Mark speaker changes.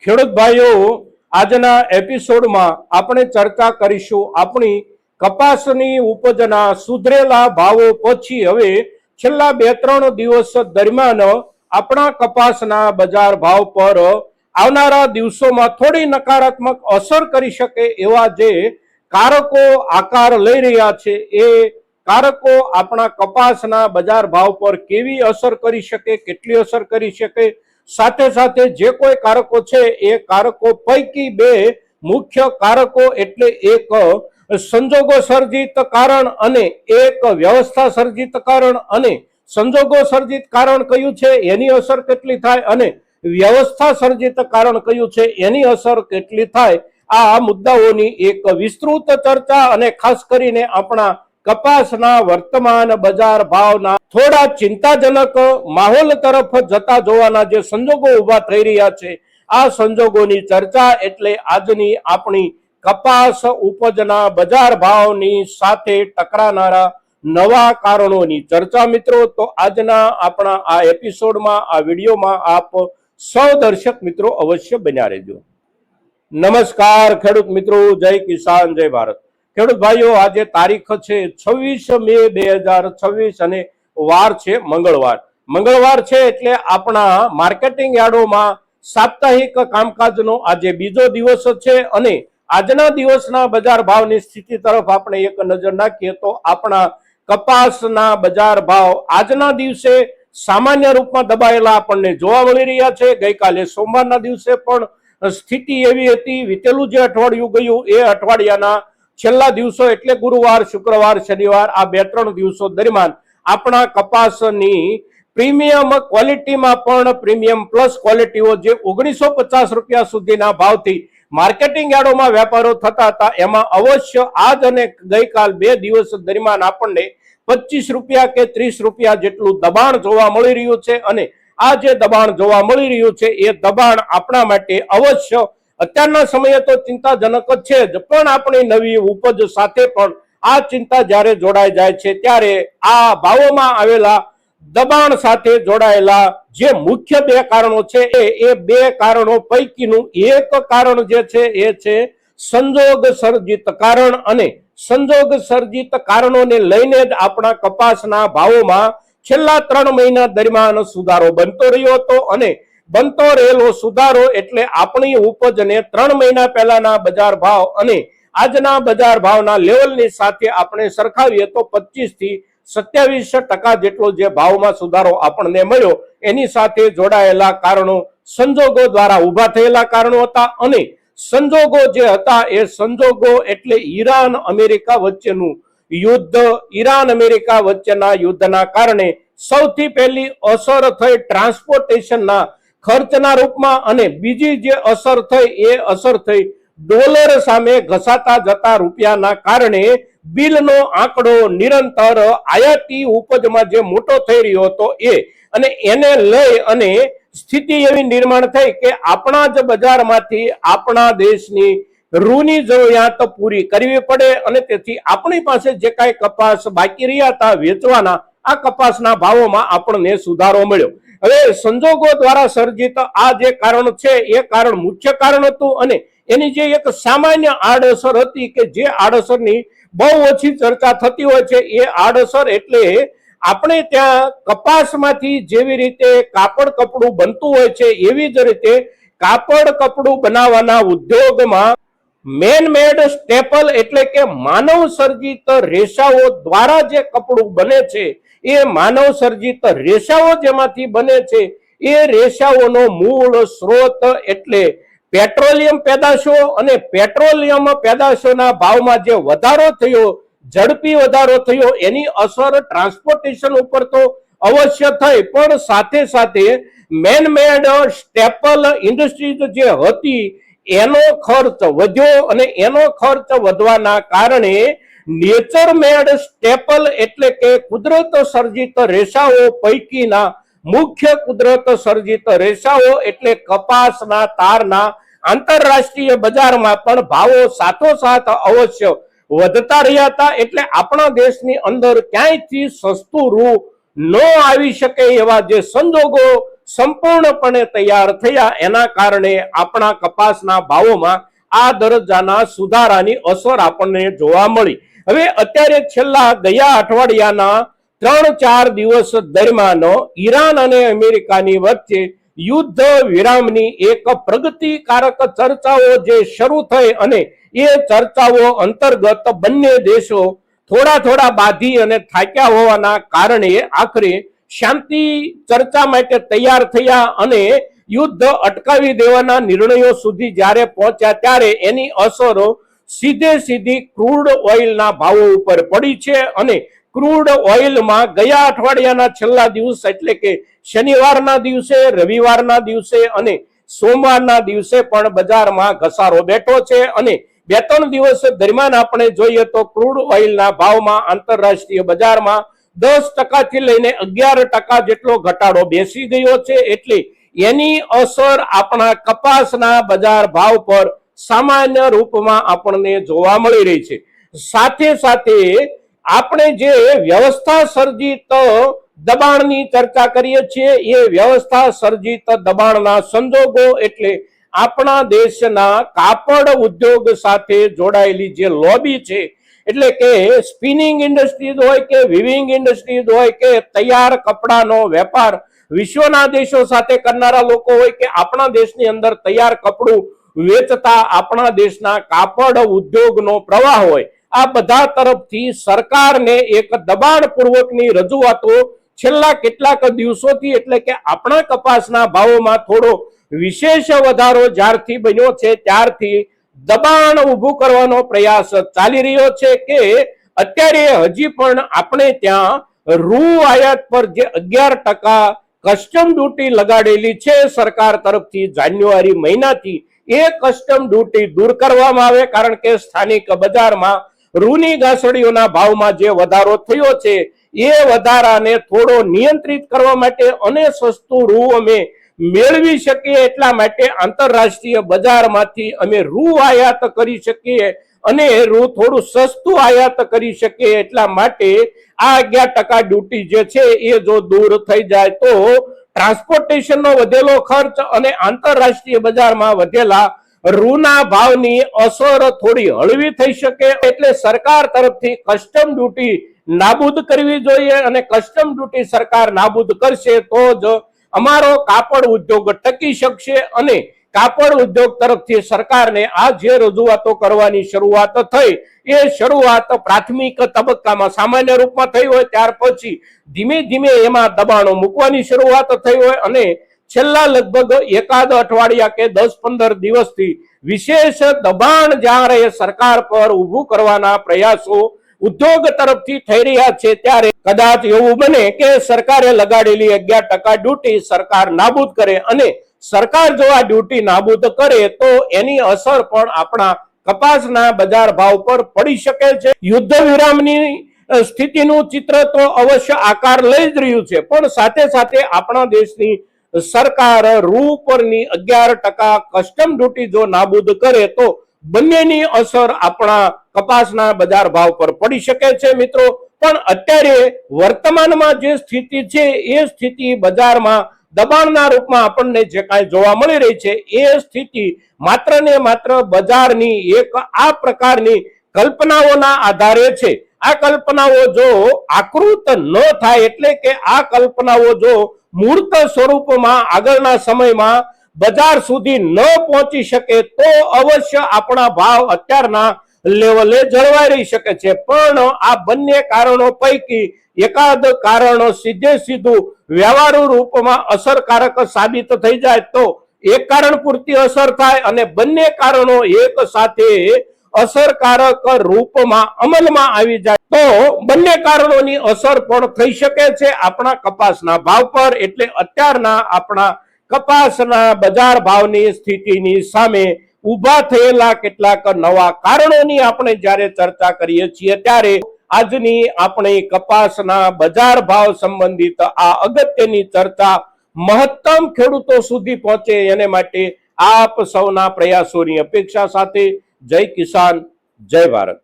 Speaker 1: ખેડૂત ભાઈઓ, આજના એપિસોડમાં આપણે ચર્ચા કરીશું આપણી કપાસની ઉપજના સુધરેલા ભાવો પછી હવે છેલ્લા 2-3 દિવસ દરમિયાન આપણા કપાસના બજાર ભાવ પર આવનારા દિવસોમાં થોડી નકારાત્મક અસર કરી શકે એવા જે કારકો આકાર લઈ રહ્યા છે એ કારકો આપણા કપાસના બજાર ભાવ પર કેવી અસર કરી શકે, કેટલી અસર કરી શકે, સાથે સાથે જે કોઈ કારકો છે એ કારકો પૈકી બે મુખ્ય કારકો એટલે એક સંજોગો સર્જિત કારણ અને એક વ્યવસ્થા સર્જિત કારણ, અને સંજોગો સર્જિત કારણ કયું છે એની અસર કેટલી થાય અને વ્યવસ્થા સર્જિત કારણ કયું છે એની અસર કેટલી થાય, આ મુદ્દાઓની એક વિસ્તૃત ચર્ચા અને ખાસ કરીને આપણા કપાસના વર્તમાન બજાર ભાવના થોડા ચિંતાજનક માહોલ તરફ જતા જોવાના જે સંજોગો ઉભા થઈ રહ્યા છે, આ સંજોગોની ચર્ચા એટલે આજની આપણી કપાસ ઉપજના બજાર ભાવની સાથે ટકરાનારા નવા કારણોની ચર્ચા. મિત્રો, તો આજના આપણા આ એપિસોડમાં, આ વિડીયોમાં આપ સૌ દર્શક મિત્રો અવશ્ય બન્યા રહેજો. નમસ્કાર ખેડૂત મિત્રો, જય કિસાન, જય ભારત. ખેડૂત ભાઈઓ, આજે તારીખ છે 26 મે 2026 અને વાર છે મંગળવાર છે એટલે આપણા માર્કેટિંગ યાર્ડોમાં સાપ્તાહિક કામકાજનો આજે બીજો દિવસ છે અને આજના દિવસના બજાર ભાવની સ્થિતિ તરફ આપણે એક નજર નાખીએ તો આપણા કપાસના બજાર ભાવ આજના દિવસે સામાન્ય રૂપમાં દબાયેલા આપણને જોવા મળી રહ્યા છે. ગઈકાલે સોમવારના દિવસે પણ સ્થિતિ એવી હતી. વીતેલું જે અઠવાડિયું ગયું એ અઠવાડિયાના છેલ્લા દિવસો એટલે ગુરુવાર, શુક્રવાર, શનિવાર, આ 2-3 દિવસો દરમિયાન આપણા કપાસની પ્રીમિયમ ક્વોલિટીમાં પણ પ્રીમિયમ પ્લસ ક્વોલિટીઓ જે 1950 રૂપિયા સુધીના ભાવથી માર્કેટિંગ યાર્ડોમાં વેપારો થતા હતા એમાં અવશ્ય આજ અને ગઈકાલ 2 દિવસ દરમિયાન આપણને 25 રૂપિયા કે 30 રૂપિયા જેટલું દબાણ જોવા મળી રહ્યું છે અને આ જે દબાણ જોવા મળી રહ્યું છે એ દબાણ આપણા માટે અવશ્ય અત્યારના સમયે તો ચિંતાજનક છે જ, પણ આપણી નવી ઉપજ સાથે પણ આ ચિંતા જ્યારે જોડાઈ જાય છે ત્યારે આ ભાવોમાં આવેલા દબાણ સાથે જોડાયેલા જે મુખ્ય 2 કારણો છે એ 2 કારણો પૈકીનું એક કારણ જે છે એ છે સંજોગ સર્જિત કારણ, અને સંજોગ સર્જિત કારણોને લઈને જ આપણા કપાસના ભાવોમાં છેલ્લા 3 મહિના દરમિયાન સુધારો બનતો રહ્યો હતો અને બનતો રહેલો સુધારો એટલે આપણી ઉપજને 3 મહિના પહેલાના બજાર ભાવ અને આજના બજાર ભાવના લેવલની સાથે આપણે સરખાવીએ તો 25 થી 27% જેટલો જે ભાવમાં સુધારો આપણને મળ્યો એની સાથે જોડાયેલા કારણો સંજોગો દ્વારા ઉભા થયેલા કારણો હતા. અને સંજોગો જે હતા એ સંજોગો એટલે ઈરાન અમેરિકા વચ્ચેનું યુદ્ધ. ઈરાન અમેરિકા વચ્ચેના યુદ્ધના કારણે સૌથી પહેલી અસર થઈ ટ્રાન્સપોર્ટેશનના ખર્ચના રૂપમાં, અને બીજી જે અસર થઈ એ અસર થઈ ડોલર સામે ઘસાતા જતા રૂપિયાના કારણે બિલનો આંકડો નિરંતર આયાતી ઉપજમાં જે મોટો થઈ રહ્યો હતો એ, અને એને લઈ અને સ્થિતિ એવી નિર્માણ થઈ કે આપણા જ બજારમાંથી આપણા દેશની રૂની જરૂરિયાત પૂરી કરવી પડે અને તેથી આપણી પાસે જે કાંઈ કપાસ બાકી રહ્યા હતા વેચવાના, આ કપાસના ભાવોમાં આપણને સુધારો મળ્યો. હવે સંજોગો દ્વારા સર્જિત આ જે કારણ છે એ કારણ મુખ્ય કારણ હતું અને એની જે એક સામાન્ય આડઅસર હતી કે જે આડઅસરની બહુ ઓછી ચર્ચા થતી હોય છે એ આડઅસર એટલે આપણે ત્યાં કપાસમાંથી જેવી રીતે કાપડ કપડું બનતું હોય છે એવી જ રીતે કાપડ કપડું બનાવવાના ઉદ્યોગમાં મેન મેડ સ્ટેપલ એટલે કે માનવ સર્જિત રેસાઓ દ્વારા જે કપડું બને છે એ માનવ સર્જિત રેસાઓ જેમાંથી બને છે એ રેસાઓનો મૂળ સ્ત્રોત એટલે પેટ્રોલિયમ પેદાશો, અને પેટ્રોલિયમ પેદાશોના ભાવમાં જે વધારો થયો, ઝડપી વધારો થયો, એની અસર ટ્રાન્સપોર્ટેશન ઉપર તો અવશ્ય થઈ, પણ સાથે સાથે મેન મેડ સ્ટેપલ ઇન્ડસ્ટ્રીઝ જે હતી એનો ખર્ચ વધ્યો અને એનો ખર્ચ વધવાના કારણે નેચર મેડ સ્ટેપલ એટલે કે કુદરત સર્જિત રેસાઓ પૈકીના મુખ્ય કુદરત સર્જિત રેસાઓ એટલે કપાસના તારના આંતરરાષ્ટ્રીય બજારમાં પણ ભાવો સાથોસાથ અવશ્ય વધતા રહ્યા હતા. એટલે આપણા દેશની અંદર ક્યાંયથી સસ્તું રૂ ન આવી શકે એવા જે સંજોગો સંપૂર્ણપણે તૈયાર થયા, એના કારણે આપણા કપાસના ભાવોમાં આ દરજ્જાના સુધારાની અસર આપણને જોવા મળી. હવે અત્યારે છેલ્લા ગયા અઠવાડિયાના 3-4 દિવસ દરમિયાન ઈરાન અને અમેરિકાની વચ્ચે યુદ્ધ વિરામની એક પ્રગતિકારક ચર્ચાઓ જે શરૂ થઈ અને એ ચર્ચાઓ અંતર્ગત બંને દેશો થોડા બાધી અને થાક્યા હોવાના કારણે આખરે શાંતિ ચર્ચા માટે તૈયાર થયા અને યુદ્ધ અટકાવી દેવાના નિર્ણયો સુધી જ્યારે પહોંચ્યા ત્યારે એની અસરો સીધી ક્રૂડ ઓઇલના ભાવો ઉપર પડી છે. અને ક્રૂડ ઓઇલમાં ગયા અઠવાડિયાના છેલ્લા દિવસ એટલે કે શનિવારના દિવસે, રવિવારના દિવસે અને સોમવારના દિવસે પણ બજારમાં ઘસારો બેઠો છે. અને 2-3 દિવસ દરમિયાન આપણે જોઈએ તો ક્રૂડ ઓઇલના ભાવમાં આંતરરાષ્ટ્રીય બજારમાં 10% થી લઈને 11% જેટલો ઘટાડો બેસી ગયો છે. એટલે એની અસર આપણા કપાસના બજાર ભાવ પર સામાન્ય રૂપમાં આપણને જોવા મળી રહી છે. સાથે આપણે જે વ્યવસ્થા સર્જિત દબાણની ચર્ચા કરીએ છીએ, એ વ્યવસ્થા સર્જિત દબાણના સંજોગો એટલે આપણા દેશના કાપડ ઉદ્યોગ સાથે જોડાયેલી જે લોબી છે, એટલે કે સ્પિનિંગ ઇન્ડસ્ટ્રીઝ હોય કે વિવિંગ ઇન્ડસ્ટ્રીઝ હોય કે તૈયાર કપડાનો વેપાર વિશ્વના દેશો સાથે કરનારા લોકો હોય કે આપણા દેશની અંદર તૈયાર કપડું વેચતા આપણા દેશના કાપડ ઉદ્યોગનો પ્રવાહ હોય, આ બધા તરફથી સરકારને એક દબાણપૂર્વકની રજૂઆતો છેલ્લા કેટલાક દિવસોથી એટલે કે આપણા કપાસના ભાવોમાં થોડો વિશેષ વધારો જ્યારથી બન્યો છે ત્યારથી દબાણ ઊભું કરવાનો પ્રયાસ ચાલી રહ્યો છે કે અત્યારે હજી પણ આપણે ત્યાં રૂ આયાત પર જે 11% કસ્ટમ ડ્યુટી લગાડેલી છે સરકાર તરફથી જાન્યુઆરી મહિનાથી, એ કસ્ટમ ડ્યુટી દૂર કરવામાં આવે. કારણ કે સ્થાનિક બજારમાં રૂની ગાંસડીઓના ભાવમાં જે વધારો થયો છે એ વધારાને થોડો નિયંત્રિત કરવા માટે અને સસ્તું રૂ અમે મેળવી શકીએ એટલા માટે આંતરરાષ્ટ્રીય બજારમાંથી અમે રૂ આયાત કરી શકીએ અને રૂ થોડું સસ્તું આયાત કરી શકીએ એટલા માટે આ 11% ડ્યુટી જે છે એ જો દૂર થઈ જાય તો ટ્રાન્સપોર્ટેશનનો વધેલો ખર્ચ અને આંતરરાષ્ટ્રીય બજારમાં વધેલા રૂના ભાવની અસર થોડી હળવી થઈ શકે. એટલે સરકાર તરફથી કસ્ટમ ડ્યુટી નાબૂદ કરવી જોઈએ અને કસ્ટમ ડ્યુટી સરકાર નાબૂદ કરશે તો જ અમારો કાપડ ઉદ્યોગ ટકી શકશે. અને કાપડ ઉદ્યોગ તરફથી સરકારને આ જે રજૂઆતો કરવાની શરૂઆત થઈ એ શરૂઆત પ્રાથમિક તબક્કામાં સામાન્ય રૂપમાં થઈ હોય, ત્યાર પછી ધીમે એમાં દબાણો મૂકવાની શરૂઆત થઈ હોય અને છેલ્લા લગભગ એકાદ અઠવાડિયા કે 10-15 દિવસથી વિશેષ દબાણ જ્યારે સરકાર પર ઊભું કરવાના પ્રયાસો ઉદ્યોગ તરફથી થઈ રહ્યા છે ત્યારે કદાચ એવું બને કે સરકારે લગાડેલી 11% ડ્યુટી સરકાર નાબૂદ કરે અને સરકાર જો આ ડ્યુટી નાબૂદ કરે તો એની અસર પણ આપણા કપાસના બજાર ભાવ પર પડી શકે છે. યુદ્ધ વિરામની સ્થિતિનું ચિત્ર તો અવશ્ય આકાર લઈ જ રહ્યું છે, પણ સાથે આપણા દેશની સરકાર રૂ પરની 11% કસ્ટમ ડ્યુટી જો નાબૂદ કરે તો બંનેની અસર આપણા કપાસના બજાર ભાવ પર પડી શકે છે. મિત્રો, પણ અત્યારે વર્તમાનમાં જે સ્થિતિ છે એ સ્થિતિ બજારમાં દબાણના રૂપમાં આપણને જે કાંઈ જોવા મળી રહી છે એ સ્થિતિ માત્ર ને માત્ર બજારની એક આ પ્રકારની કલ્પનાઓના આધારે છે. આ કલ્પનાઓ જો આકૃત ન થાય એટલે કે આ કલ્પનાઓ જો મૂર્ત સ્વરૂપમાં આગળના સમયમાં બજાર સુધી ન પહોંચી શકે તો અવશ્ય આપણા ભાવ અત્યારના લેવલે જળવાઈ રહી શકે છે. પણ આ બંને કારણો પૈકી એકાદ કારણ સીધું વ્યવહારુ રૂપમાં અસરકારક સાબિત થઈ જાય તો એક કારણ પૂરતી અસર થાય અને બંને કારણો એક સાથે અસરકારક રૂપમાં અમલમાં આવી જાય તો બંને કારણોની અસર પણ થઈ શકે છે આપણા કપાસના ભાવ પર. એટલે અત્યારના આપણા કપાસના બજાર ભાવની સ્થિતિની સામે ઉભા થયેલા કેટલાક નવા કારણોની આપણે જ્યારે ચર્ચા કરીએ છીએ ત્યારે આજની આપણી કપાસના બજાર ભાવ સંબંધિત આ અગત્યની ચર્ચા મહત્તમ ખેડૂતો સુધી પહોંચે એને માટે આપ સૌના પ્રયાસોની અપેક્ષા સાથે જય કિસાન, જય ભારત.